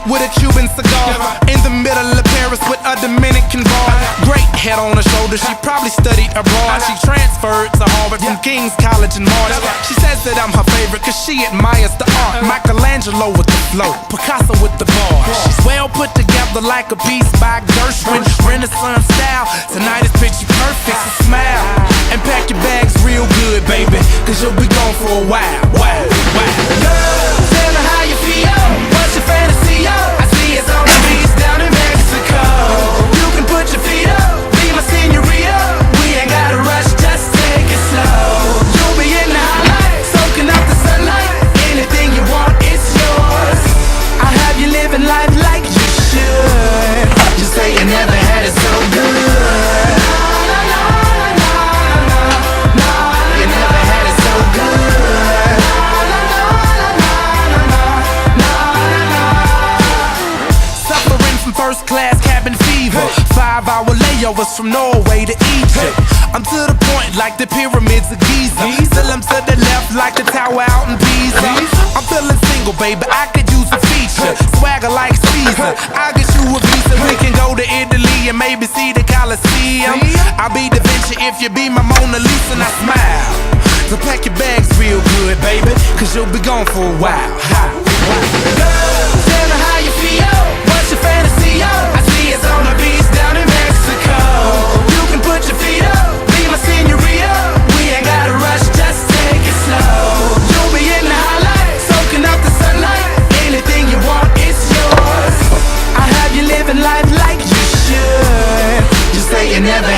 with a Cuban cigar. In the middle of Paris with a Dominican bar. Great head on her shoulder, she probably studied abroad. She transferred to Harvard from King's College in March. She says that I'm her favorite cause she admires the art. Michelangelo with the flow, Picasso with the bar. She's well put together like a piece by Gershwin, Renaissance style. Tonight is picture perfect, so smile and pack your bags real good, baby, cause you'll be gone for a while. Girl, tell me how you feel. What's your fantasy, yo? I see it's on the beach down in Mexico. You can put your feet up, be my senorita. We ain't gotta rush, just take it slow. You'll be in the highlight, soaking up the sunlight. Anything you want, it's yours. I'll have you living life like you should. Just say you never had it so good. First class cabin fever, 5-hour layovers from Norway to Egypt. I'm to the point like the pyramids of Giza. Still I'm to the left like the tower out in Pisa. I'm feeling single, baby, I could use a feature. Swagger like Caesar, I'll get you a visa. We can go to Italy and maybe see the Colosseum. I'll be Da Vinci if you be my Mona Lisa and I smile. So pack your bags real good, baby, cause you'll be gone for a while. Girl, tell me how you feel. What's your fantasy, yo? I see it's on the beach down in Mexico. You can put your feet up, be my senorita. We ain't gotta rush, just take it slow. You'll be in the highlight, soaking up the sunlight. Anything you want, it's yours. I'll have you living life like you should. Just say you never